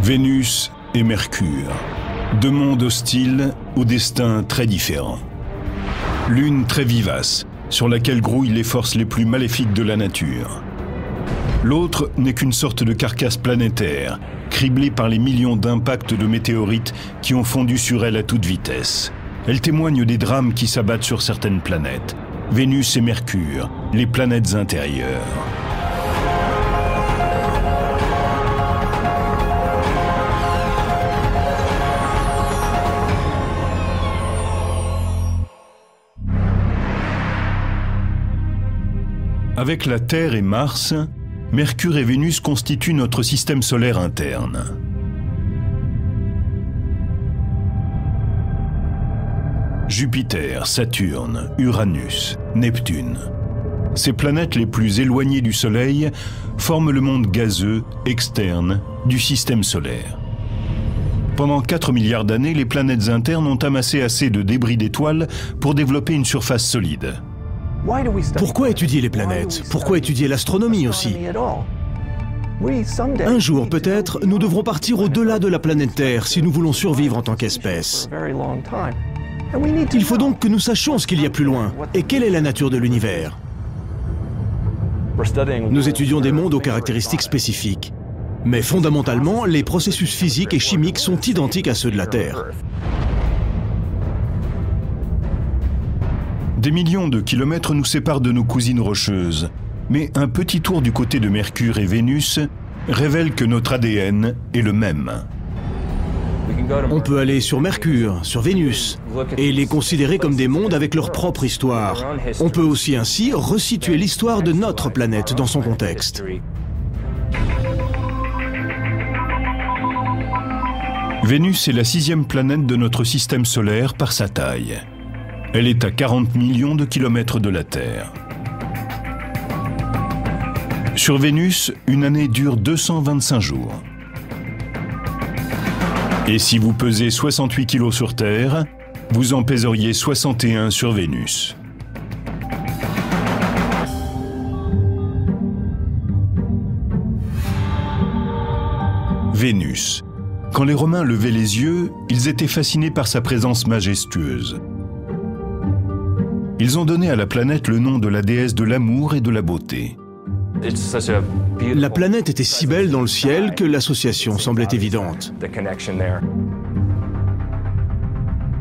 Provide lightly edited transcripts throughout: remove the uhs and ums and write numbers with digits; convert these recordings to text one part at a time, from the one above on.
Vénus et Mercure, deux mondes hostiles au destin très différent. L'une très vivace, sur laquelle grouillent les forces les plus maléfiques de la nature. L'autre n'est qu'une sorte de carcasse planétaire, criblée par les millions d'impacts de météorites qui ont fondu sur elle à toute vitesse. Elle témoigne des drames qui s'abattent sur certaines planètes. Vénus et Mercure, les planètes intérieures. Avec la Terre et Mars, Mercure et Vénus constituent notre système solaire interne. Jupiter, Saturne, Uranus, Neptune. Ces planètes les plus éloignées du Soleil forment le monde gazeux externe du système solaire. Pendant 4 milliards d'années, les planètes internes ont amassé assez de débris d'étoiles pour développer une surface solide. Pourquoi étudier les planètes? Pourquoi étudier l'astronomie aussi? Un jour, peut-être, nous devrons partir au-delà de la planète Terre si nous voulons survivre en tant qu'espèce. Il faut donc que nous sachions ce qu'il y a plus loin et quelle est la nature de l'univers. Nous étudions des mondes aux caractéristiques spécifiques. Mais fondamentalement, les processus physiques et chimiques sont identiques à ceux de la Terre. Des millions de kilomètres nous séparent de nos cousines rocheuses. Mais un petit tour du côté de Mercure et Vénus révèle que notre ADN est le même. On peut aller sur Mercure, sur Vénus, et les considérer comme des mondes avec leur propre histoire. On peut aussi ainsi resituer l'histoire de notre planète dans son contexte. Vénus est la 6e planète de notre système solaire par sa taille. Elle est à 40 millions de kilomètres de la Terre. Sur Vénus, une année dure 225 jours. Et si vous pesez 68 kilos sur Terre, vous en pèseriez 61 sur Vénus. Vénus. Quand les Romains levaient les yeux, ils étaient fascinés par sa présence majestueuse. Ils ont donné à la planète le nom de la déesse de l'amour et de la beauté. La planète était si belle dans le ciel que l'association semblait évidente.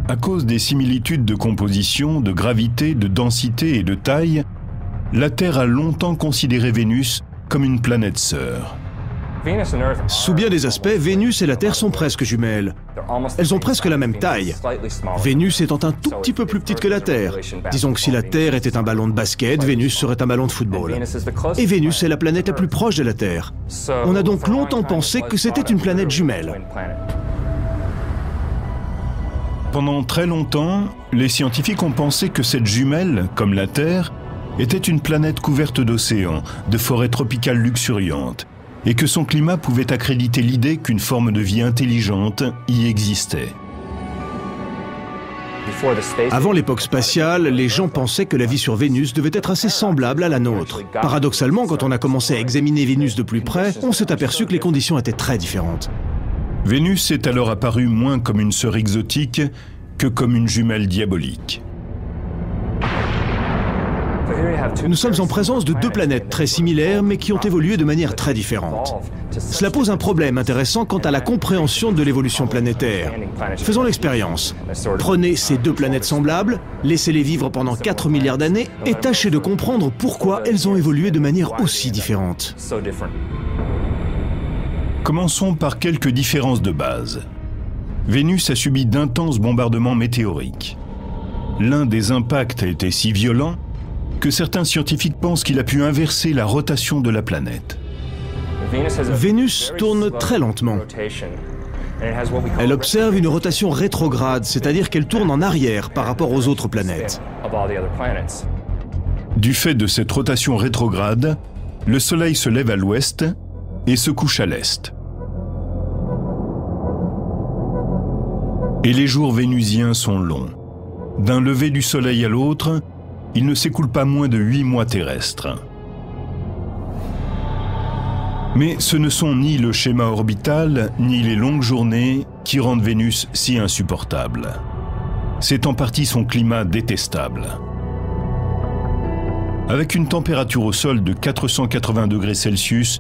À cause des similitudes de composition, de gravité, de densité et de taille, la Terre a longtemps considéré Vénus comme une planète sœur. Sous bien des aspects, Vénus et la Terre sont presque jumelles. Elles ont presque la même taille. Vénus étant un tout petit peu plus petite que la Terre. Disons que si la Terre était un ballon de basket, Vénus serait un ballon de football. Et Vénus est la planète la plus proche de la Terre. On a donc longtemps pensé que c'était une planète jumelle. Pendant très longtemps, les scientifiques ont pensé que cette jumelle, comme la Terre, était une planète couverte d'océans, de forêts tropicales luxuriantes, et que son climat pouvait accréditer l'idée qu'une forme de vie intelligente y existait. Avant l'époque spatiale, les gens pensaient que la vie sur Vénus devait être assez semblable à la nôtre. Paradoxalement, quand on a commencé à examiner Vénus de plus près, on s'est aperçu que les conditions étaient très différentes. Vénus est alors apparue moins comme une sœur exotique que comme une jumelle diabolique. Nous sommes en présence de deux planètes très similaires mais qui ont évolué de manière très différente. Cela pose un problème intéressant quant à la compréhension de l'évolution planétaire. Faisons l'expérience. Prenez ces deux planètes semblables, laissez-les vivre pendant 4 milliards d'années et tâchez de comprendre pourquoi elles ont évolué de manière aussi différente. Commençons par quelques différences de base. Vénus a subi d'intenses bombardements météoriques. L'un des impacts a été si violent que certains scientifiques pensent qu'il a pu inverser la rotation de la planète. Vénus tourne très lentement. Elle observe une rotation rétrograde, c'est-à-dire qu'elle tourne en arrière par rapport aux autres planètes. Du fait de cette rotation rétrograde, le Soleil se lève à l'ouest et se couche à l'est. Et les jours vénusiens sont longs. D'un lever du Soleil à l'autre, il ne s'écoule pas moins de 8 mois terrestres. Mais ce ne sont ni le schéma orbital, ni les longues journées qui rendent Vénus si insupportable. C'est en partie son climat détestable. Avec une température au sol de 480 degrés Celsius,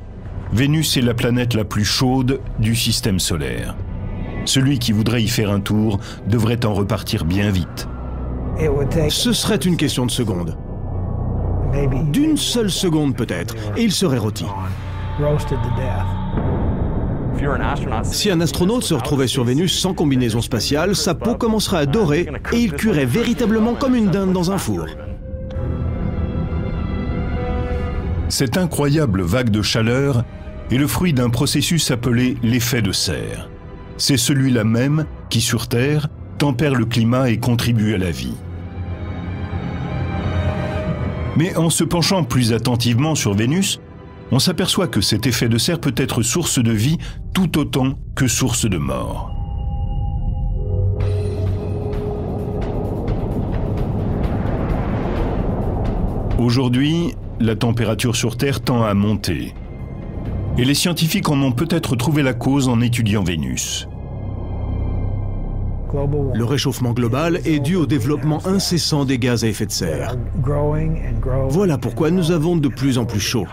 Vénus est la planète la plus chaude du système solaire. Celui qui voudrait y faire un tour devrait en repartir bien vite. Ce serait une question de seconde. D'une seule seconde peut-être, et il serait rôti. Si un astronaute se retrouvait sur Vénus sans combinaison spatiale, sa peau commencerait à dorer et il cuirait véritablement comme une dinde dans un four. Cette incroyable vague de chaleur est le fruit d'un processus appelé l'effet de serre. C'est celui-là même qui, sur Terre, tempère le climat et contribue à la vie. Mais en se penchant plus attentivement sur Vénus, on s'aperçoit que cet effet de serre peut être source de vie tout autant que source de mort. Aujourd'hui, la température sur Terre tend à monter. Et les scientifiques en ont peut-être trouvé la cause en étudiant Vénus. Le réchauffement global est dû au développement incessant des gaz à effet de serre. Voilà pourquoi nous avons de plus en plus chaud.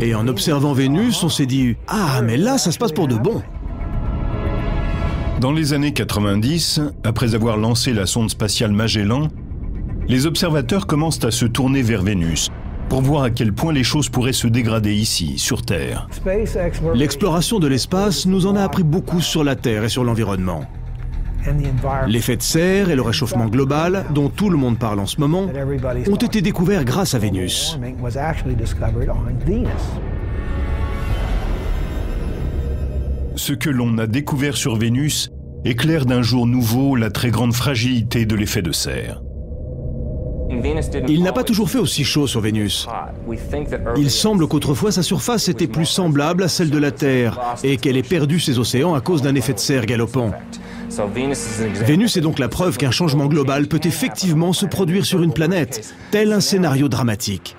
Et en observant Vénus, on s'est dit « Ah, mais là, ça se passe pour de bon !» Dans les années 90, après avoir lancé la sonde spatiale Magellan, les observateurs commencent à se tourner vers Vénus pour voir à quel point les choses pourraient se dégrader ici, sur Terre. L'exploration de l'espace nous en a appris beaucoup sur la Terre et sur l'environnement. L'effet de serre et le réchauffement global, dont tout le monde parle en ce moment, ont été découverts grâce à Vénus. Ce que l'on a découvert sur Vénus éclaire d'un jour nouveau la très grande fragilité de l'effet de serre. Il n'a pas toujours fait aussi chaud sur Vénus. Il semble qu'autrefois sa surface était plus semblable à celle de la Terre et qu'elle ait perdu ses océans à cause d'un effet de serre galopant. Vénus est donc la preuve qu'un changement global peut effectivement se produire sur une planète, tel un scénario dramatique.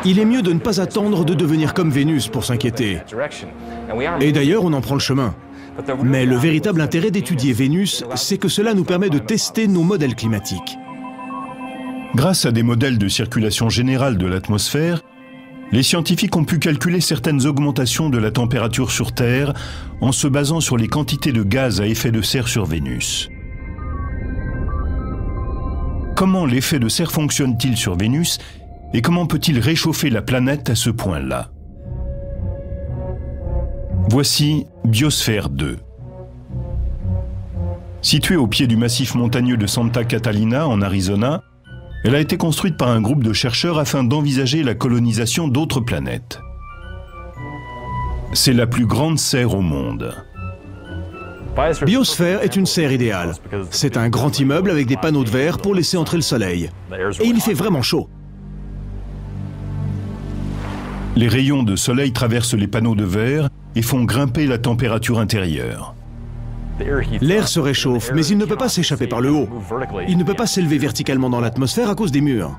Il est mieux de ne pas attendre de devenir comme Vénus pour s'inquiéter. Et d'ailleurs, on en prend le chemin. Mais le véritable intérêt d'étudier Vénus, c'est que cela nous permet de tester nos modèles climatiques. Grâce à des modèles de circulation générale de l'atmosphère, les scientifiques ont pu calculer certaines augmentations de la température sur Terre en se basant sur les quantités de gaz à effet de serre sur Vénus. Comment l'effet de serre fonctionne-t-il sur Vénus et comment peut-il réchauffer la planète à ce point-là? Voici Biosphère 2. Située au pied du massif montagneux de Santa Catalina, en Arizona, elle a été construite par un groupe de chercheurs afin d'envisager la colonisation d'autres planètes. C'est la plus grande serre au monde. Biosphère est une serre idéale. C'est un grand immeuble avec des panneaux de verre pour laisser entrer le soleil. Et il fait vraiment chaud. Les rayons de soleil traversent les panneaux de verre et font grimper la température intérieure. L'air se réchauffe, mais il ne peut pas s'échapper par le haut. Il ne peut pas s'élever verticalement dans l'atmosphère à cause des murs.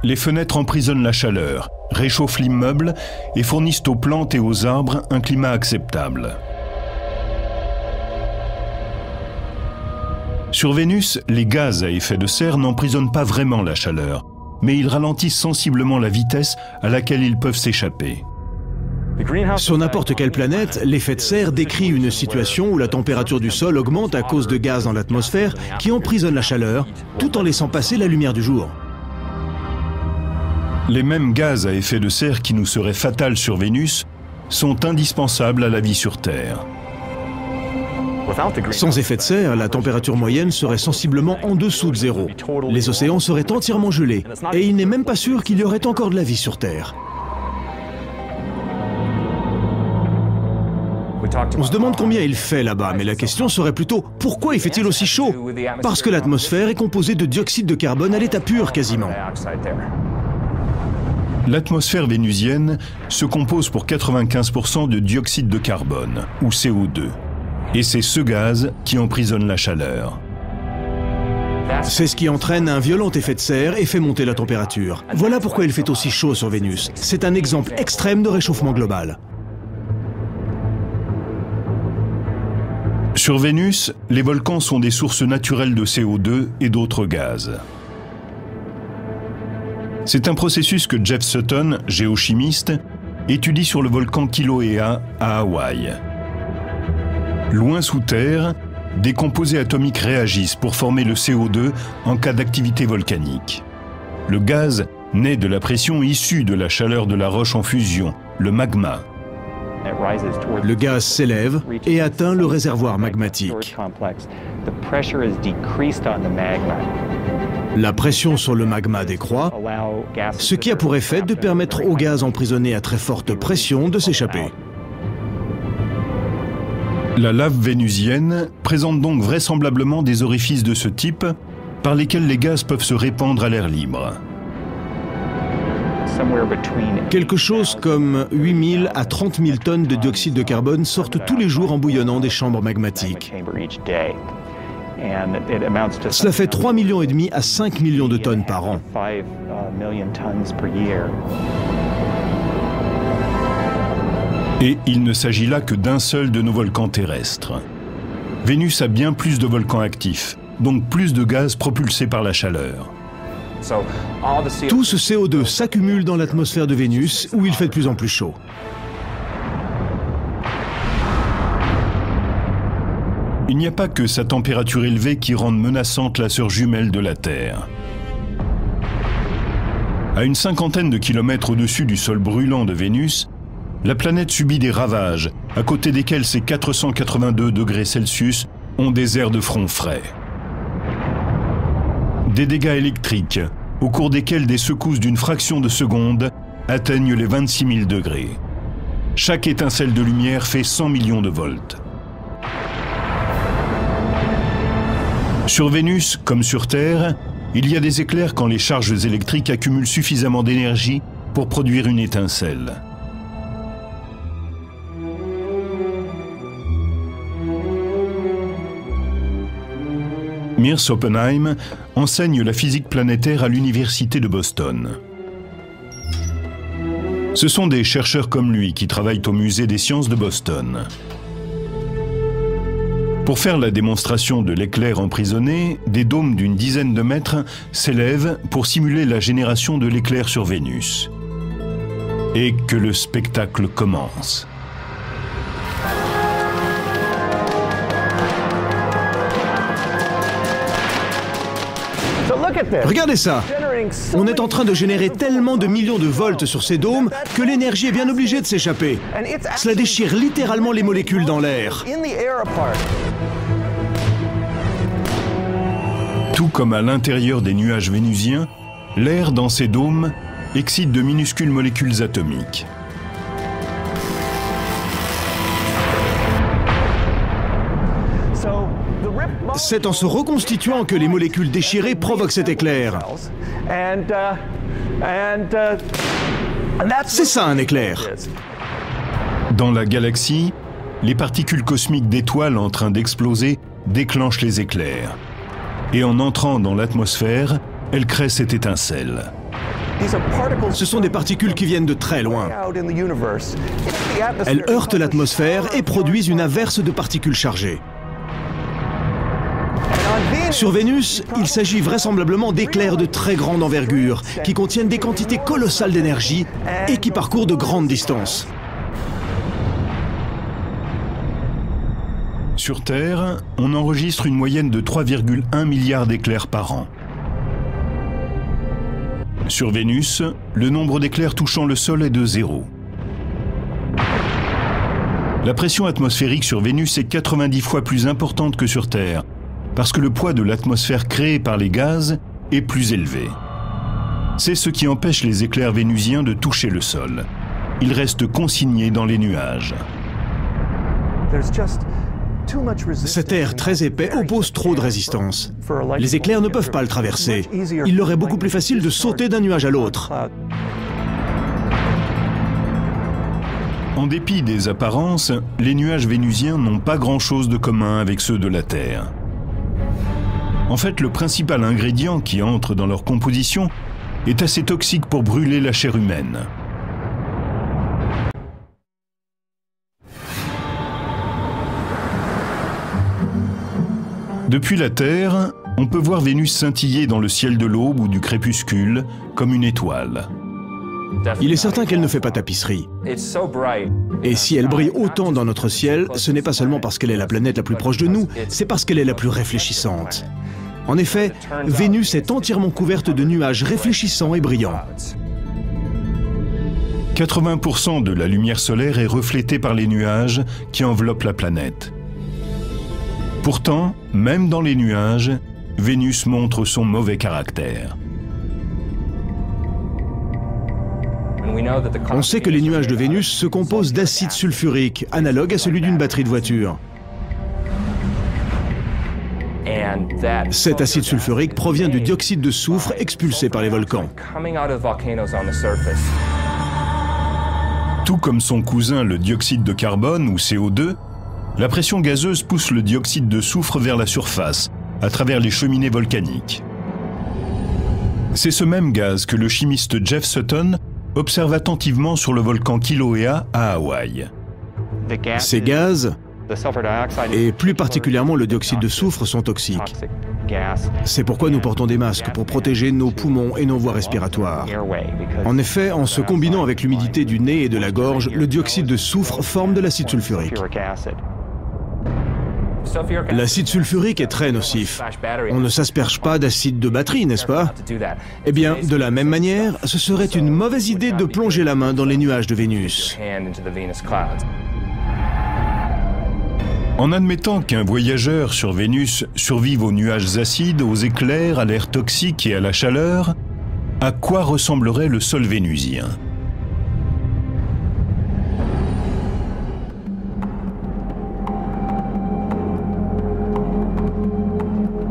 Les fenêtres emprisonnent la chaleur, réchauffent l'immeuble et fournissent aux plantes et aux arbres un climat acceptable. Sur Vénus, les gaz à effet de serre n'emprisonnent pas vraiment la chaleur, mais ils ralentissent sensiblement la vitesse à laquelle ils peuvent s'échapper. Sur n'importe quelle planète, l'effet de serre décrit une situation où la température du sol augmente à cause de gaz dans l'atmosphère qui emprisonnent la chaleur, tout en laissant passer la lumière du jour. Les mêmes gaz à effet de serre qui nous seraient fatals sur Vénus sont indispensables à la vie sur Terre. Sans effet de serre, la température moyenne serait sensiblement en dessous de zéro. Les océans seraient entièrement gelés, et il n'est même pas sûr qu'il y aurait encore de la vie sur Terre. On se demande combien il fait là-bas, mais la question serait plutôt « Pourquoi il fait-il aussi chaud ?» Parce que l'atmosphère est composée de dioxyde de carbone à l'état pur quasiment. L'atmosphère vénusienne se compose pour 95% de dioxyde de carbone, ou CO2. Et c'est ce gaz qui emprisonne la chaleur. C'est ce qui entraîne un violent effet de serre et fait monter la température. Voilà pourquoi il fait aussi chaud sur Vénus. C'est un exemple extrême de réchauffement global. Sur Vénus, les volcans sont des sources naturelles de CO2 et d'autres gaz. C'est un processus que Jeff Sutton, géochimiste, étudie sur le volcan Kilauea à Hawaï. Loin sous terre, des composés atomiques réagissent pour former le CO2 en cas d'activité volcanique. Le gaz naît de la pression issue de la chaleur de la roche en fusion, le magma. Le gaz s'élève et atteint le réservoir magmatique. La pression sur le magma décroît, ce qui a pour effet de permettre au gaz emprisonné à très forte pression de s'échapper. La lave vénusienne présente donc vraisemblablement des orifices de ce type par lesquels les gaz peuvent se répandre à l'air libre. Quelque chose comme 8 000 à 30 000 tonnes de dioxyde de carbone sortent tous les jours en bouillonnant des chambres magmatiques. Cela fait 3,5 millions à 5 millions de tonnes par an. Et il ne s'agit là que d'un seul de nos volcans terrestres. Vénus a bien plus de volcans actifs, donc plus de gaz propulsés par la chaleur. Tout ce CO2 s'accumule dans l'atmosphère de Vénus, où il fait de plus en plus chaud. Il n'y a pas que sa température élevée qui rende menaçante la sœur jumelle de la Terre. À une cinquantaine de kilomètres au-dessus du sol brûlant de Vénus, la planète subit des ravages, à côté desquels ses 482 degrés Celsius ont des airs de front frais. Des dégâts électriques, au cours desquels des secousses d'une fraction de seconde atteignent les 26 000 degrés. Chaque étincelle de lumière fait 100 millions de volts. Sur Vénus, comme sur Terre, il y a des éclairs quand les charges électriques accumulent suffisamment d'énergie pour produire une étincelle. Mears Oppenheim enseigne la physique planétaire à l'université de Boston. Ce sont des chercheurs comme lui qui travaillent au musée des sciences de Boston. Pour faire la démonstration de l'éclair emprisonné, des dômes d'une dizaine de mètres s'élèvent pour simuler la génération de l'éclair sur Vénus. Et que le spectacle commence. Regardez ça! On est en train de générer tellement de millions de volts sur ces dômes que l'énergie est bien obligée de s'échapper. Cela déchire littéralement les molécules dans l'air. Tout comme à l'intérieur des nuages vénusiens, l'air dans ces dômes excite de minuscules molécules atomiques. C'est en se reconstituant que les molécules déchirées provoquent cet éclair. C'est ça un éclair. Dans la galaxie, les particules cosmiques d'étoiles en train d'exploser déclenchent les éclairs. Et en entrant dans l'atmosphère, elles créent cette étincelle. Ce sont des particules qui viennent de très loin. Elles heurtent l'atmosphère et produisent une averse de particules chargées. Sur Vénus, il s'agit vraisemblablement d'éclairs de très grande envergure, qui contiennent des quantités colossales d'énergie et qui parcourent de grandes distances. Sur Terre, on enregistre une moyenne de 3,1 milliards d'éclairs par an. Sur Vénus, le nombre d'éclairs touchant le sol est de 0. La pression atmosphérique sur Vénus est 90 fois plus importante que sur Terre, parce que le poids de l'atmosphère créée par les gaz est plus élevé. C'est ce qui empêche les éclairs vénusiens de toucher le sol. Ils restent consignés dans les nuages. Cet air très épais oppose trop de résistance. Les éclairs ne peuvent pas le traverser. Il leur est beaucoup plus facile de sauter d'un nuage à l'autre. En dépit des apparences, les nuages vénusiens n'ont pas grand-chose de commun avec ceux de la Terre. En fait, le principal ingrédient qui entre dans leur composition est assez toxique pour brûler la chair humaine. Depuis la Terre, on peut voir Vénus scintiller dans le ciel de l'aube ou du crépuscule comme une étoile. Il est certain qu'elle ne fait pas tapisserie. Et si elle brille autant dans notre ciel, ce n'est pas seulement parce qu'elle est la planète la plus proche de nous, c'est parce qu'elle est la plus réfléchissante. En effet, Vénus est entièrement couverte de nuages réfléchissants et brillants. 80% de la lumière solaire est reflétée par les nuages qui enveloppent la planète. Pourtant, même dans les nuages, Vénus montre son mauvais caractère. On sait que les nuages de Vénus se composent d'acide sulfurique, analogue à celui d'une batterie de voiture. Cet acide sulfurique provient du dioxyde de soufre expulsé par les volcans. Tout comme son cousin le dioxyde de carbone ou CO2, la pression gazeuse pousse le dioxyde de soufre vers la surface, à travers les cheminées volcaniques. C'est ce même gaz que le chimiste Jeff Sutton observe attentivement sur le volcan Kilauea à Hawaï. Ces gaz, et plus particulièrement le dioxyde de soufre, sont toxiques. C'est pourquoi nous portons des masques pour protéger nos poumons et nos voies respiratoires. En effet, en se combinant avec l'humidité du nez et de la gorge, le dioxyde de soufre forme de l'acide sulfurique. L'acide sulfurique est très nocif. On ne s'asperge pas d'acide de batterie, n'est-ce pas? Eh bien, de la même manière, ce serait une mauvaise idée de plonger la main dans les nuages de Vénus. En admettant qu'un voyageur sur Vénus survive aux nuages acides, aux éclairs, à l'air toxique et à la chaleur, à quoi ressemblerait le sol vénusien?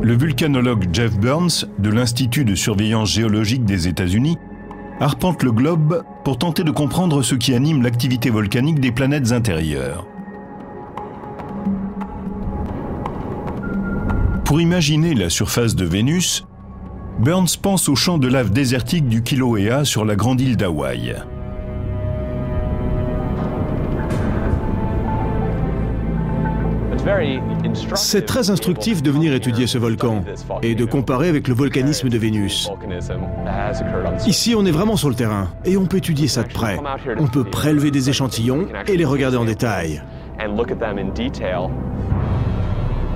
Le vulcanologue Jeff Burns, de l'Institut de surveillance géologique des États-Unis, arpente le globe pour tenter de comprendre ce qui anime l'activité volcanique des planètes intérieures. Pour imaginer la surface de Vénus, Burns pense aux champs de lave désertique du Kilauea sur la grande île d'Hawaï. C'est très instructif de venir étudier ce volcan et de comparer avec le volcanisme de Vénus. Ici, on est vraiment sur le terrain et on peut étudier ça de près. On peut prélever des échantillons et les regarder en détail.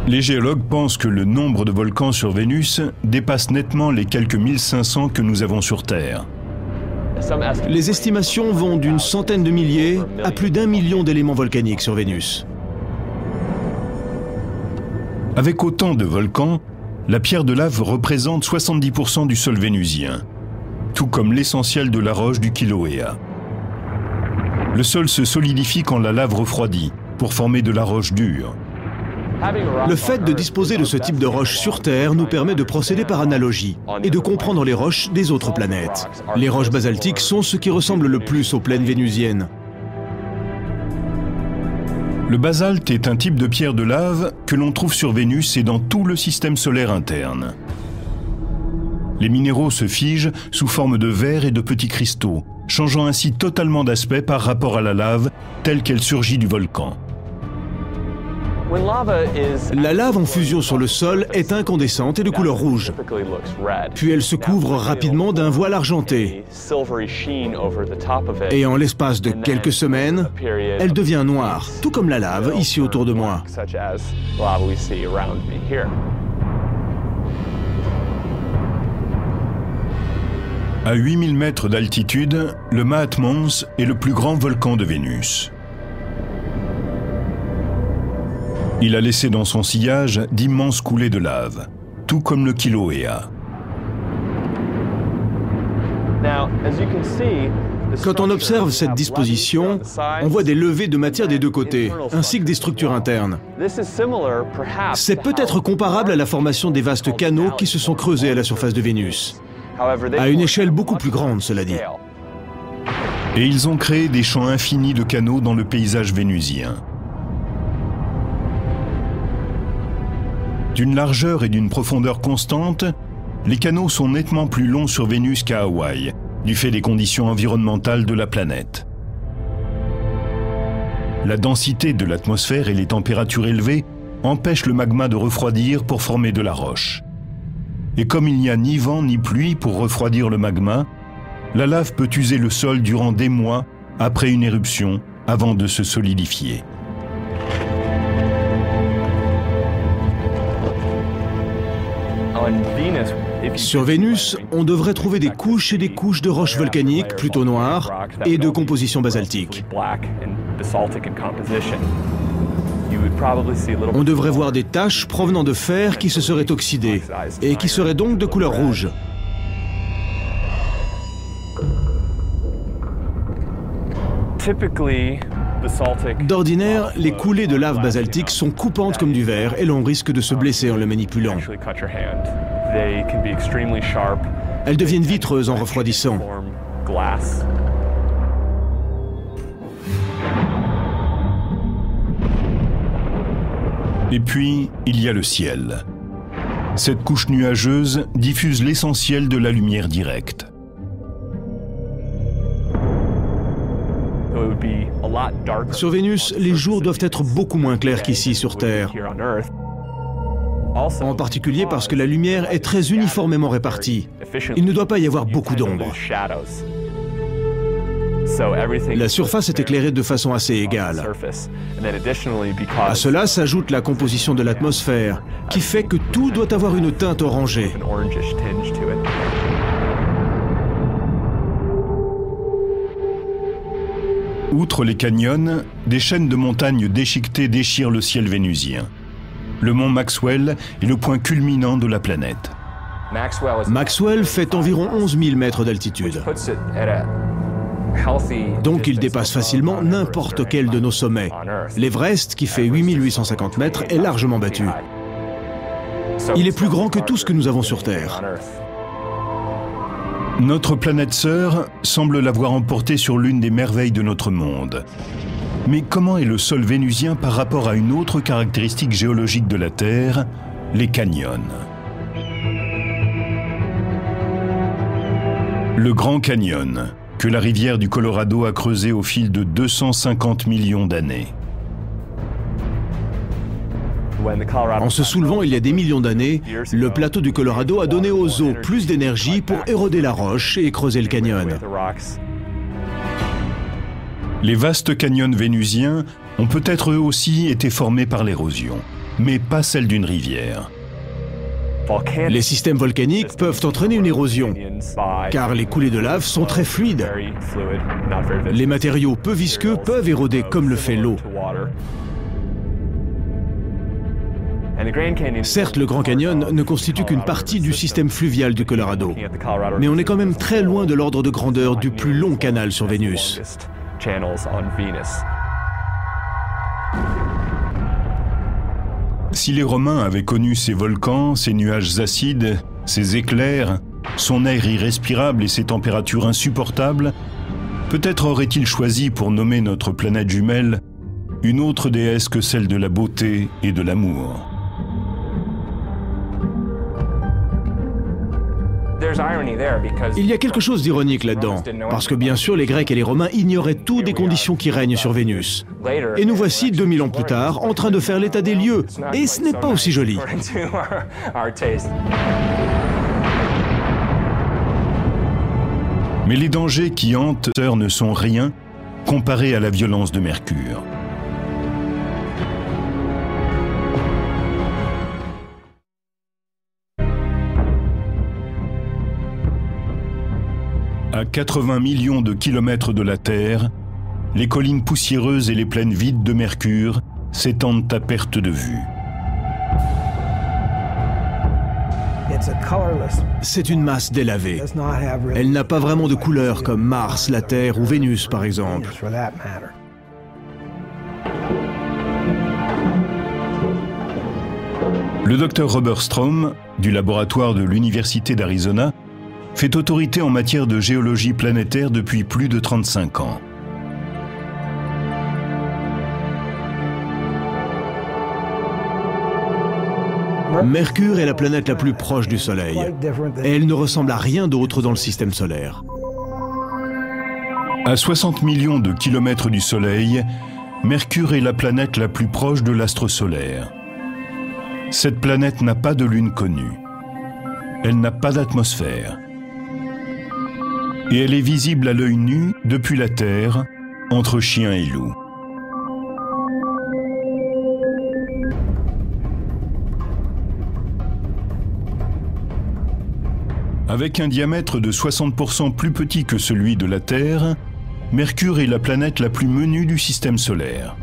Les géologues pensent que le nombre de volcans sur Vénus dépasse nettement les quelques 1500 que nous avons sur Terre. Les estimations vont d'une centaine de milliers à plus d'1 million d'éléments volcaniques sur Vénus. Avec autant de volcans, la pierre de lave représente 70% du sol vénusien, tout comme l'essentiel de la roche du Kilauea. Le sol se solidifie quand la lave refroidit, pour former de la roche dure. Le fait de disposer de ce type de roche sur Terre nous permet de procéder par analogie et de comprendre les roches des autres planètes. Les roches basaltiques sont ce qui ressemble le plus aux plaines vénusiennes. Le basalte est un type de pierre de lave que l'on trouve sur Vénus et dans tout le système solaire interne. Les minéraux se figent sous forme de verre et de petits cristaux, changeant ainsi totalement d'aspect par rapport à la lave telle qu'elle surgit du volcan. La lave en fusion sur le sol est incandescente et de couleur rouge. Puis elle se couvre rapidement d'un voile argenté. Et en l'espace de quelques semaines, elle devient noire, tout comme la lave ici autour de moi. À 8000 mètres d'altitude, le Maat Mons est le plus grand volcan de Vénus. Il a laissé dans son sillage d'immenses coulées de lave, tout comme le Kilauea. Quand on observe cette disposition, on voit des levées de matière des deux côtés, ainsi que des structures internes. C'est peut-être comparable à la formation des vastes canaux qui se sont creusés à la surface de Vénus. À une échelle beaucoup plus grande, cela dit. Et ils ont créé des champs infinis de canaux dans le paysage vénusien. D'une largeur et d'une profondeur constantes, les canaux sont nettement plus longs sur Vénus qu'à Hawaï, du fait des conditions environnementales de la planète. La densité de l'atmosphère et les températures élevées empêchent le magma de refroidir pour former de la roche. Et comme il n'y a ni vent ni pluie pour refroidir le magma, la lave peut user le sol durant des mois après une éruption avant de se solidifier. Sur Vénus, on devrait trouver des couches et des couches de roches volcaniques plutôt noires et de composition basaltique. On devrait voir des taches provenant de fer qui se seraient oxydées et qui seraient donc de couleur rouge. D'ordinaire, les coulées de lave basaltique sont coupantes comme du verre et l'on risque de se blesser en le manipulant. Elles deviennent vitreuses en refroidissant. Et puis, il y a le ciel. Cette couche nuageuse diffuse l'essentiel de la lumière directe. Sur Vénus, les jours doivent être beaucoup moins clairs qu'ici sur Terre. En particulier parce que la lumière est très uniformément répartie. Il ne doit pas y avoir beaucoup d'ombre. La surface est éclairée de façon assez égale. À cela s'ajoute la composition de l'atmosphère, qui fait que tout doit avoir une teinte orangée. Outre les canyons, des chaînes de montagnes déchiquetées déchirent le ciel vénusien. Le mont Maxwell est le point culminant de la planète. Maxwell fait environ 11 000 mètres d'altitude. Donc il dépasse facilement n'importe quel de nos sommets. L'Everest, qui fait 8 850 mètres, est largement battu. Il est plus grand que tout ce que nous avons sur Terre. Notre planète sœur semble l'avoir emporté sur l'une des merveilles de notre monde. Mais comment est le sol vénusien par rapport à une autre caractéristique géologique de la Terre, les canyons? Le Grand Canyon, que la rivière du Colorado a creusé au fil de 250 millions d'années. En se soulevant il y a des millions d'années, le plateau du Colorado a donné aux eaux plus d'énergie pour éroder la roche et creuser le canyon. Les vastes canyons vénusiens ont peut-être eux aussi été formés par l'érosion, mais pas celle d'une rivière. Les systèmes volcaniques peuvent entraîner une érosion, car les coulées de lave sont très fluides. Les matériaux peu visqueux peuvent éroder comme le fait l'eau. Certes, le Grand Canyon ne constitue qu'une partie du système fluvial du Colorado, mais on est quand même très loin de l'ordre de grandeur du plus long canal sur Vénus. Si les Romains avaient connu ces volcans, ces nuages acides, ces éclairs, son air irrespirable et ses températures insupportables, peut-être auraient-ils choisi pour nommer notre planète jumelle une autre déesse que celle de la beauté et de l'amour. Il y a quelque chose d'ironique là-dedans, parce que bien sûr les Grecs et les Romains ignoraient tout des conditions qui règnent sur Vénus. Et nous voici 2000 ans plus tard en train de faire l'état des lieux, et ce n'est pas aussi joli. Mais les dangers qui hantent Terre ne sont rien comparés à la violence de Mercure. À 80 millions de kilomètres de la Terre, les collines poussiéreuses et les plaines vides de Mercure s'étendent à perte de vue. C'est une masse délavée. Elle n'a pas vraiment de couleur comme Mars, la Terre ou Vénus par exemple. Le docteur Robert Strom, du laboratoire de l'Université d'Arizona, fait autorité en matière de géologie planétaire depuis plus de 35 ans. Mercure est la planète la plus proche du Soleil, et elle ne ressemble à rien d'autre dans le système solaire. À 60 millions de kilomètres du Soleil, Mercure est la planète la plus proche de l'astre solaire. Cette planète n'a pas de lune connue. Elle n'a pas d'atmosphère. Et elle est visible à l'œil nu depuis la Terre, entre chien et loup. Avec un diamètre de 60% plus petit que celui de la Terre, Mercure est la planète la plus menue du système solaire.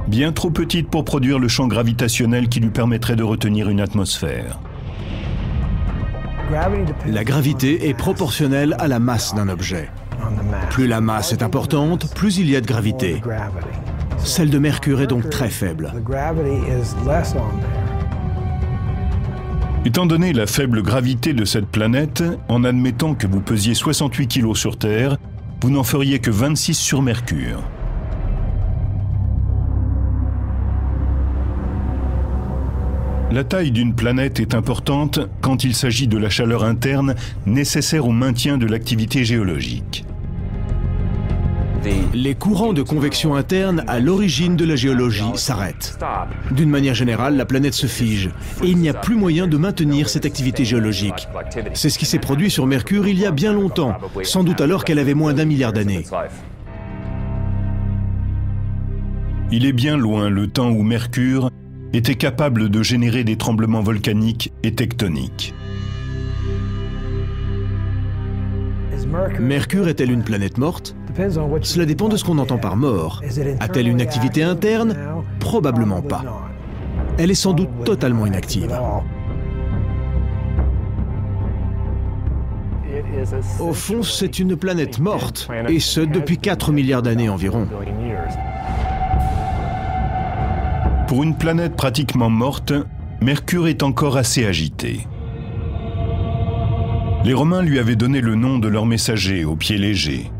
Bien trop petite pour produire le champ gravitationnel qui lui permettrait de retenir une atmosphère. La gravité est proportionnelle à la masse d'un objet. Plus la masse est importante, plus il y a de gravité. Celle de Mercure est donc très faible. Étant donné la faible gravité de cette planète, en admettant que vous pesiez 68 kg sur Terre, vous n'en feriez que 26 sur Mercure. La taille d'une planète est importante quand il s'agit de la chaleur interne nécessaire au maintien de l'activité géologique. Les courants de convection interne à l'origine de la géologie s'arrêtent. D'une manière générale, la planète se fige et il n'y a plus moyen de maintenir cette activité géologique. C'est ce qui s'est produit sur Mercure il y a bien longtemps, sans doute alors qu'elle avait moins d'1 milliard d'années. Il est bien loin le temps où Mercure était capable de générer des tremblements volcaniques et tectoniques. Mercure est-elle une planète morte? Cela dépend de ce qu'on entend par mort. A-t-elle une activité interne? Probablement pas. Elle est sans doute totalement inactive. Au fond, c'est une planète morte, et ce depuis 4 milliards d'années environ. Pour une planète pratiquement morte, Mercure est encore assez agité. Les Romains lui avaient donné le nom de leur messager au pied léger.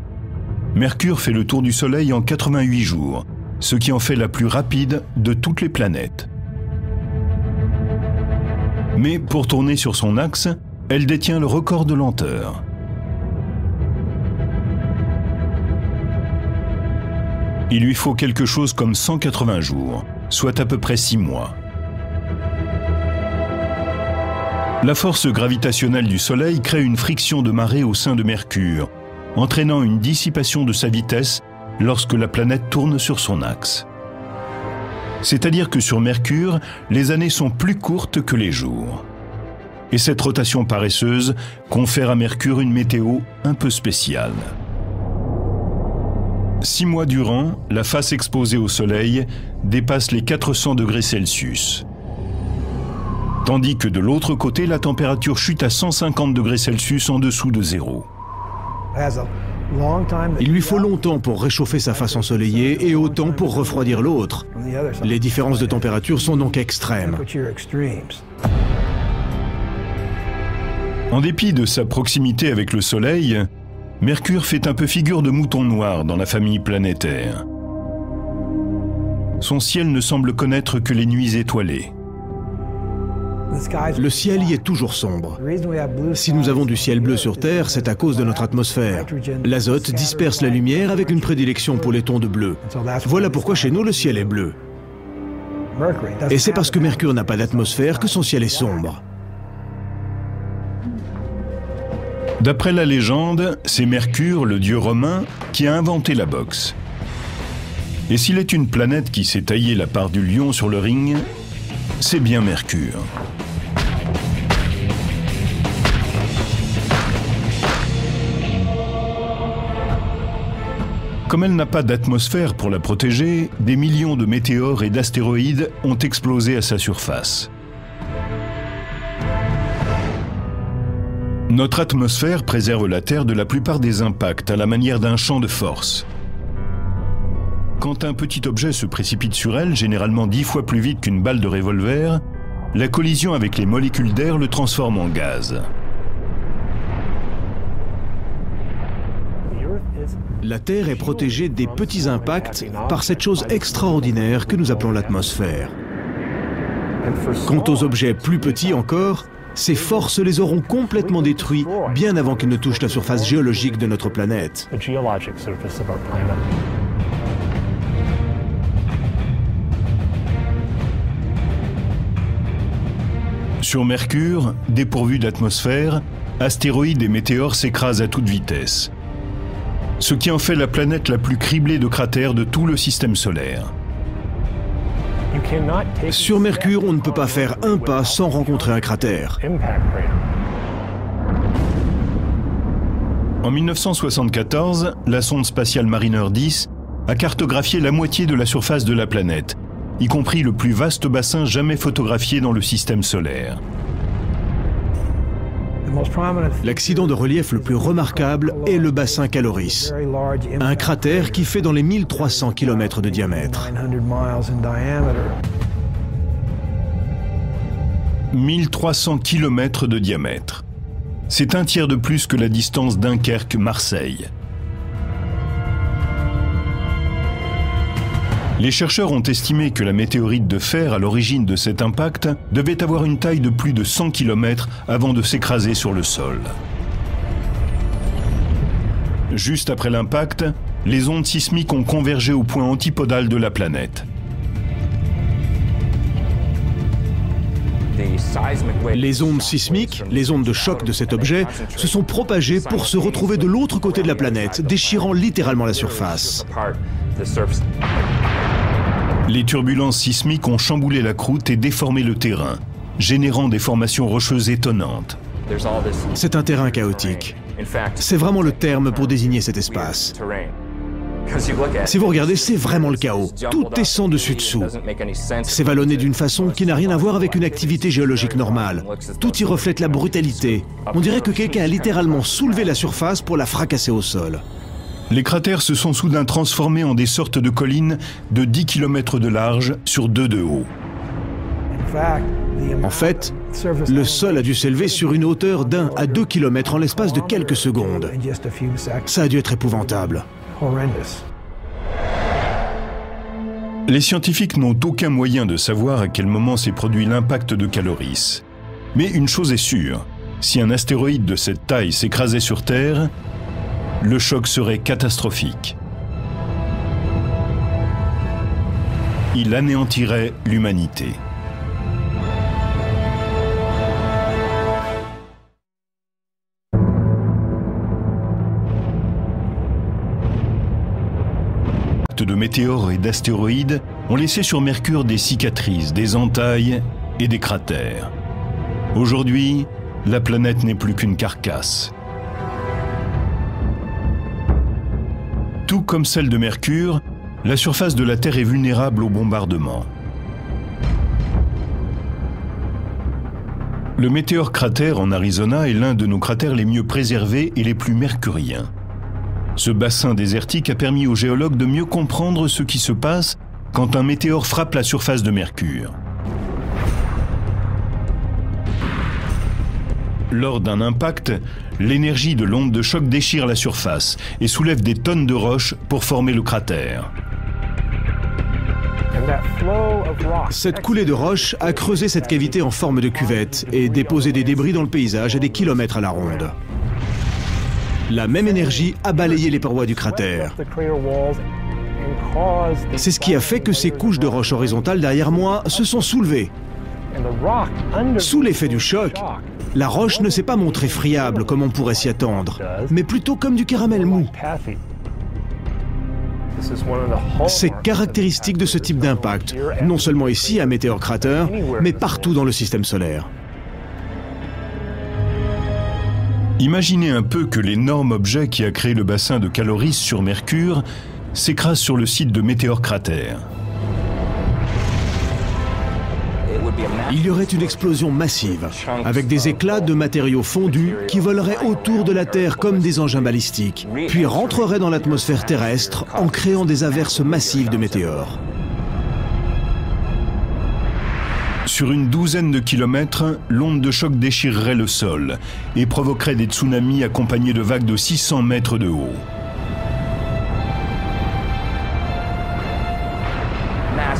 Mercure fait le tour du Soleil en 88 jours, ce qui en fait la plus rapide de toutes les planètes. Mais pour tourner sur son axe, elle détient le record de lenteur. Il lui faut quelque chose comme 180 jours, soit à peu près 6 mois. La force gravitationnelle du Soleil crée une friction de marée au sein de Mercure, entraînant une dissipation de sa vitesse lorsque la planète tourne sur son axe. C'est-à-dire que sur Mercure, les années sont plus courtes que les jours. Et cette rotation paresseuse confère à Mercure une météo un peu spéciale. 6 mois durant, la face exposée au Soleil dépasse les 400 degrés Celsius. Tandis que de l'autre côté, la température chute à 150 degrés Celsius en dessous de zéro. Il lui faut longtemps pour réchauffer sa face ensoleillée et autant pour refroidir l'autre. Les différences de température sont donc extrêmes. En dépit de sa proximité avec le Soleil, Mercure fait un peu figure de mouton noir dans la famille planétaire. Son ciel ne semble connaître que les nuits étoilées. Le ciel y est toujours sombre. Si nous avons du ciel bleu sur Terre, c'est à cause de notre atmosphère. L'azote disperse la lumière avec une prédilection pour les tons de bleu. Voilà pourquoi chez nous le ciel est bleu. Et c'est parce que Mercure n'a pas d'atmosphère que son ciel est sombre. D'après la légende, c'est Mercure, le dieu romain, qui a inventé la boxe. Et s'il est une planète qui s'est taillé la part du lion sur le ring, c'est bien Mercure. Comme elle n'a pas d'atmosphère pour la protéger, des millions de météores et d'astéroïdes ont explosé à sa surface. Notre atmosphère préserve la Terre de la plupart des impacts à la manière d'un champ de force. Quand un petit objet se précipite sur elle, généralement 10 fois plus vite qu'une balle de revolver, la collision avec les molécules d'air le transforme en gaz. La Terre est protégée des petits impacts par cette chose extraordinaire que nous appelons l'atmosphère. Quant aux objets plus petits encore, ces forces les auront complètement détruits bien avant qu'ils ne touchent la surface géologique de notre planète. Sur Mercure, dépourvu d'atmosphère, astéroïdes et météores s'écrasent à toute vitesse. Ce qui en fait la planète la plus criblée de cratères de tout le système solaire. Sur Mercure, on ne peut pas faire un pas sans rencontrer un cratère. En 1974, la sonde spatiale Mariner 10 a cartographié la moitié de la surface de la planète, y compris le plus vaste bassin jamais photographié dans le système solaire. L'accident de relief le plus remarquable est le bassin Caloris, un cratère qui fait dans les 1300 km de diamètre. 1300 km de diamètre. C'est un tiers de plus que la distance Dunkerque-Marseille. Les chercheurs ont estimé que la météorite de fer à l'origine de cet impact devait avoir une taille de plus de 100 km avant de s'écraser sur le sol. Juste après l'impact, les ondes sismiques ont convergé au point antipodal de la planète. Les ondes sismiques, les ondes de choc de cet objet, se sont propagées pour se retrouver de l'autre côté de la planète, déchirant littéralement la surface. Les turbulences sismiques ont chamboulé la croûte et déformé le terrain, générant des formations rocheuses étonnantes. C'est un terrain chaotique. C'est vraiment le terme pour désigner cet espace. Si vous regardez, c'est vraiment le chaos. Tout est sans dessus-dessous. C'est vallonné d'une façon qui n'a rien à voir avec une activité géologique normale. Tout y reflète la brutalité. On dirait que quelqu'un a littéralement soulevé la surface pour la fracasser au sol. Les cratères se sont soudain transformés en des sortes de collines de 10 km de large sur 2 de haut. En fait, le sol a dû s'élever sur une hauteur d'1 à 2 km en l'espace de quelques secondes. Ça a dû être épouvantable. Les scientifiques n'ont aucun moyen de savoir à quel moment s'est produit l'impact de Caloris. Mais une chose est sûre, si un astéroïde de cette taille s'écrasait sur Terre, le choc serait catastrophique. Il anéantirait l'humanité. De météores et d'astéroïdes ont laissé sur Mercure des cicatrices, des entailles et des cratères. Aujourd'hui, la planète n'est plus qu'une carcasse. Tout comme celle de Mercure, la surface de la Terre est vulnérable au bombardement. Le météore cratère en Arizona est l'un de nos cratères les mieux préservés et les plus mercuriens. Ce bassin désertique a permis aux géologues de mieux comprendre ce qui se passe quand un météore frappe la surface de Mercure. Lors d'un impact, l'énergie de l'onde de choc déchire la surface et soulève des tonnes de roches pour former le cratère. Cette coulée de roches a creusé cette cavité en forme de cuvette et déposé des débris dans le paysage à des kilomètres à la ronde. La même énergie a balayé les parois du cratère. C'est ce qui a fait que ces couches de roches horizontales derrière moi se sont soulevées. Sous l'effet du choc, la roche ne s'est pas montrée friable comme on pourrait s'y attendre, mais plutôt comme du caramel mou. C'est caractéristique de ce type d'impact, non seulement ici à Meteor Crater, mais partout dans le système solaire. Imaginez un peu que l'énorme objet qui a créé le bassin de Caloris sur Mercure s'écrase sur le site de Meteor Crater. Il y aurait une explosion massive, avec des éclats de matériaux fondus qui voleraient autour de la Terre comme des engins balistiques, puis rentreraient dans l'atmosphère terrestre en créant des averses massives de météores. Sur une douzaine de kilomètres, l'onde de choc déchirerait le sol et provoquerait des tsunamis accompagnés de vagues de 600 mètres de haut.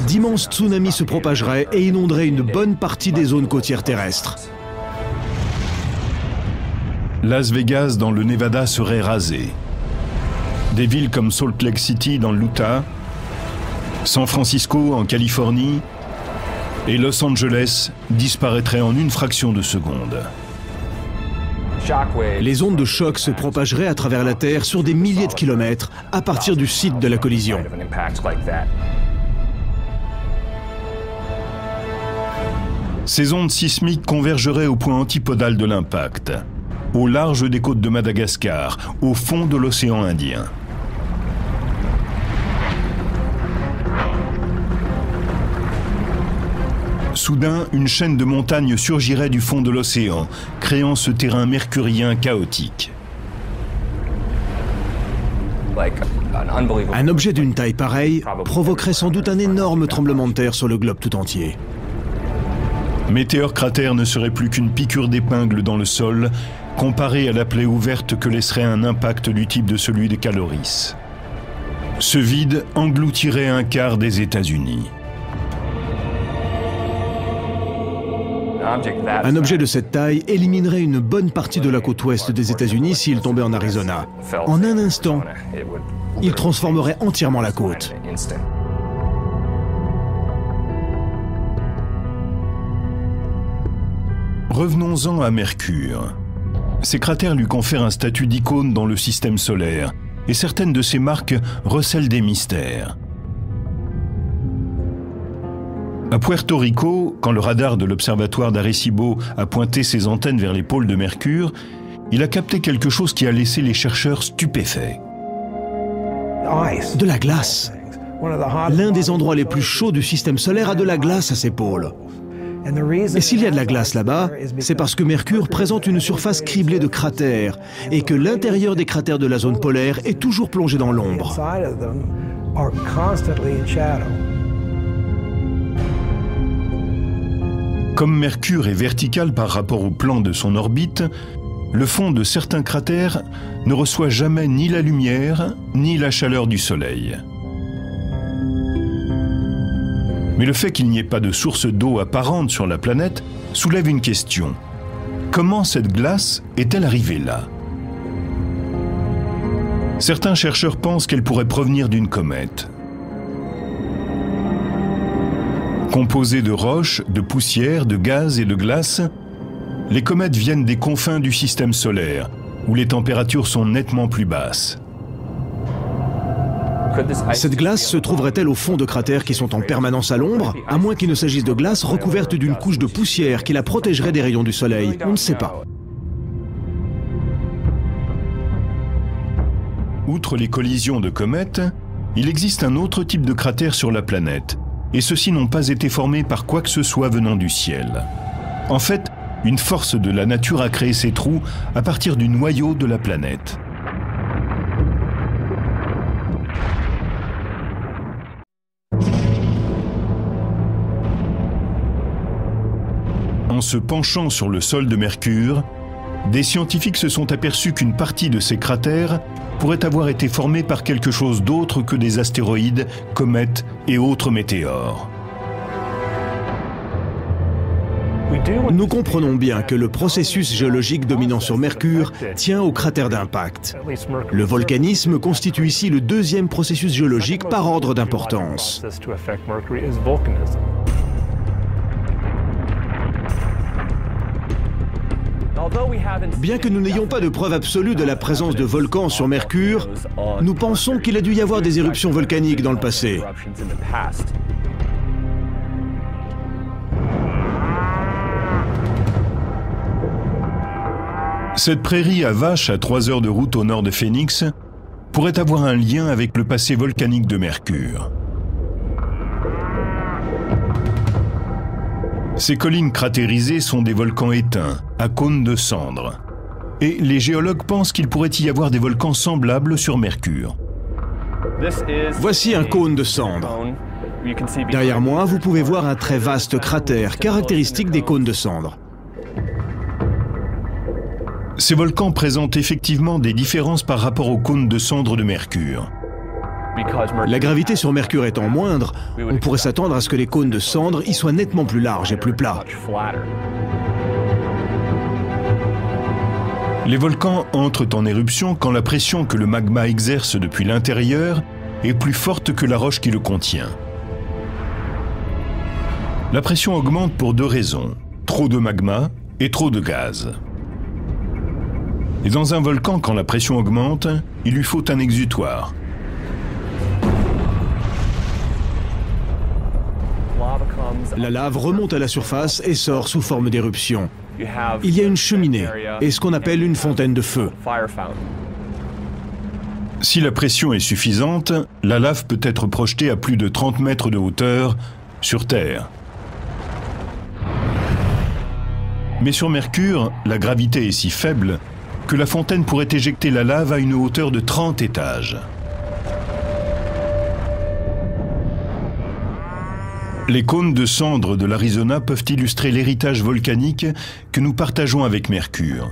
d'immenses tsunamis se propageraient et inonderaient une bonne partie des zones côtières terrestres. Las Vegas dans le Nevada serait rasé. Des villes comme Salt Lake City dans l'Utah, San Francisco en Californie et Los Angeles disparaîtraient en une fraction de seconde. Les ondes de choc se propageraient à travers la Terre sur des milliers de kilomètres à partir du site de la collision. Ces ondes sismiques convergeraient au point antipodal de l'impact, au large des côtes de Madagascar, au fond de l'océan Indien. Soudain, une chaîne de montagnes surgirait du fond de l'océan, créant ce terrain mercurien chaotique. Un objet d'une taille pareille provoquerait sans doute un énorme tremblement de terre sur le globe tout entier. Météor Crater ne serait plus qu'une piqûre d'épingle dans le sol, comparée à la plaie ouverte que laisserait un impact du type de celui de Caloris. Ce vide engloutirait un quart des États-Unis. Un objet de cette taille éliminerait une bonne partie de la côte ouest des États-Unis s'il tombait en Arizona. En un instant, il transformerait entièrement la côte. Revenons-en à Mercure. Ces cratères lui confèrent un statut d'icône dans le système solaire, et certaines de ces marques recèlent des mystères. À Puerto Rico, quand le radar de l'observatoire d'Arecibo a pointé ses antennes vers les pôles de Mercure, il a capté quelque chose qui a laissé les chercheurs stupéfaits. De la glace. L'un des endroits les plus chauds du système solaire a de la glace à ses pôles. Et s'il y a de la glace là-bas, c'est parce que Mercure présente une surface criblée de cratères et que l'intérieur des cratères de la zone polaire est toujours plongé dans l'ombre. Comme Mercure est vertical par rapport au plan de son orbite, le fond de certains cratères ne reçoit jamais ni la lumière ni la chaleur du Soleil. Mais le fait qu'il n'y ait pas de source d'eau apparente sur la planète soulève une question. Comment cette glace est-elle arrivée là? Certains chercheurs pensent qu'elle pourrait provenir d'une comète. Composées de roches, de poussière, de gaz et de glace, les comètes viennent des confins du système solaire, où les températures sont nettement plus basses. Cette glace se trouverait-elle au fond de cratères qui sont en permanence à l'ombre, à moins qu'il ne s'agisse de glace recouverte d'une couche de poussière qui la protégerait des rayons du soleil? On ne sait pas. Outre les collisions de comètes, il existe un autre type de cratère sur la planète, et ceux-ci n'ont pas été formés par quoi que ce soit venant du ciel. En fait, une force de la nature a créé ces trous à partir du noyau de la planète. En se penchant sur le sol de Mercure, des scientifiques se sont aperçus qu'une partie de ces cratères pourrait avoir été formée par quelque chose d'autre que des astéroïdes, comètes et autres météores. Nous comprenons bien que le processus géologique dominant sur Mercure tient aux cratères d'impact. Le volcanisme constitue ici le deuxième processus géologique par ordre d'importance. Bien que nous n'ayons pas de preuve absolue de la présence de volcans sur Mercure, nous pensons qu'il a dû y avoir des éruptions volcaniques dans le passé. Cette prairie à vaches à 3 heures de route au nord de Phoenix pourrait avoir un lien avec le passé volcanique de Mercure. Ces collines cratérisées sont des volcans éteints, à cônes de cendres. Et les géologues pensent qu'il pourrait y avoir des volcans semblables sur Mercure. Voici un cône de cendres. Derrière moi, vous pouvez voir un très vaste cratère, caractéristique des cônes de cendres. Ces volcans présentent effectivement des différences par rapport aux cônes de cendres de Mercure. La gravité sur Mercure étant moindre, on pourrait s'attendre à ce que les cônes de cendres y soient nettement plus larges et plus plats. Les volcans entrent en éruption quand la pression que le magma exerce depuis l'intérieur est plus forte que la roche qui le contient. La pression augmente pour deux raisons, trop de magma et trop de gaz. Et dans un volcan, quand la pression augmente, il lui faut un exutoire. La lave remonte à la surface et sort sous forme d'éruption. Il y a une cheminée et ce qu'on appelle une fontaine de feu. Si la pression est suffisante, la lave peut être projetée à plus de 30 mètres de hauteur sur Terre. Mais sur Mercure, la gravité est si faible que la fontaine pourrait éjecter la lave à une hauteur de 30 étages. Les cônes de cendres de l'Arizona peuvent illustrer l'héritage volcanique que nous partageons avec Mercure.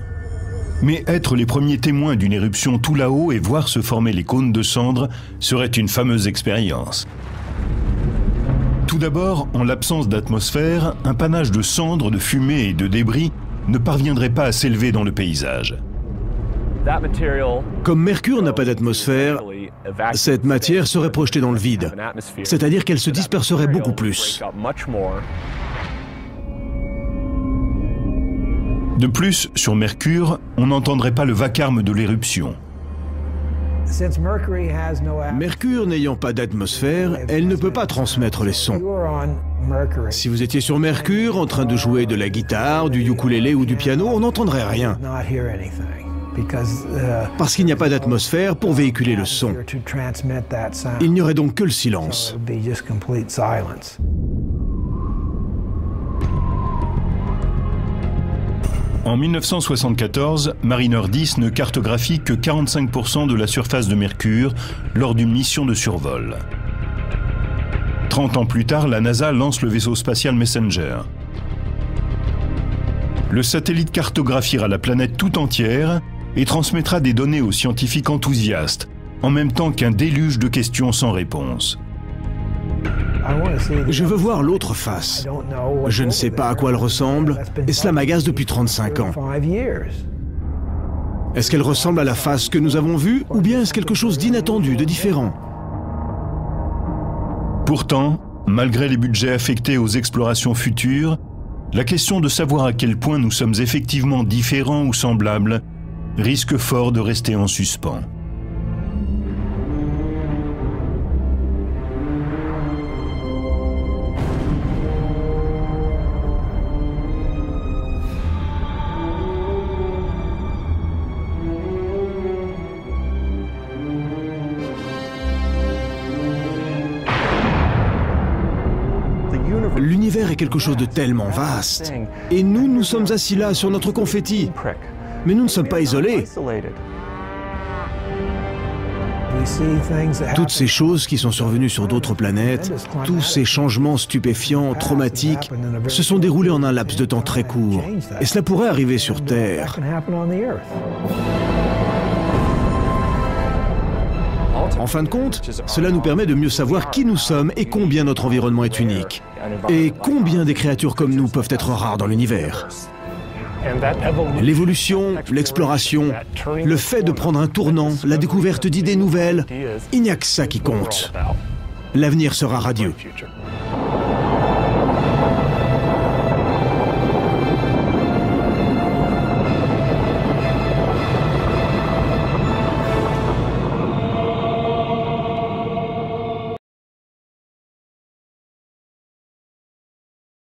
Mais être les premiers témoins d'une éruption tout là-haut et voir se former les cônes de cendres serait une fameuse expérience. Tout d'abord, en l'absence d'atmosphère, un panache de cendres, de fumée et de débris ne parviendrait pas à s'élever dans le paysage. Comme Mercure n'a pas d'atmosphère, cette matière serait projetée dans le vide, c'est-à-dire qu'elle se disperserait beaucoup plus. De plus, sur Mercure, on n'entendrait pas le vacarme de l'éruption. Mercure n'ayant pas d'atmosphère, elle ne peut pas transmettre les sons. Si vous étiez sur Mercure en train de jouer de la guitare, du ukulélé ou du piano, on n'entendrait rien. Parce qu'il n'y a pas d'atmosphère pour véhiculer le son. Il n'y aurait donc que le silence. En 1974, Mariner 10 ne cartographie que 45% de la surface de Mercure lors d'une mission de survol. 30 ans plus tard, la NASA lance le vaisseau spatial Messenger. Le satellite cartographiera la planète tout entière et transmettra des données aux scientifiques enthousiastes, en même temps qu'un déluge de questions sans réponse. Je veux voir l'autre face. Je ne sais pas à quoi elle ressemble, et cela m'agace depuis 35 ans. Est-ce qu'elle ressemble à la face que nous avons vue, ou bien est-ce quelque chose d'inattendu, de différent? Pourtant, malgré les budgets affectés aux explorations futures, la question de savoir à quel point nous sommes effectivement différents ou semblables risque fort de rester en suspens. L'univers est quelque chose de tellement vaste. Et nous sommes assis là sur notre confetti. Mais nous ne sommes pas isolés. Toutes ces choses qui sont survenues sur d'autres planètes, tous ces changements stupéfiants, traumatiques, se sont déroulés en un laps de temps très court. Et cela pourrait arriver sur Terre. En fin de compte, cela nous permet de mieux savoir qui nous sommes et combien notre environnement est unique. Et combien des créatures comme nous peuvent être rares dans l'univers. L'évolution, l'exploration, le fait de prendre un tournant, la découverte d'idées nouvelles, il n'y a que ça qui compte. L'avenir sera radieux.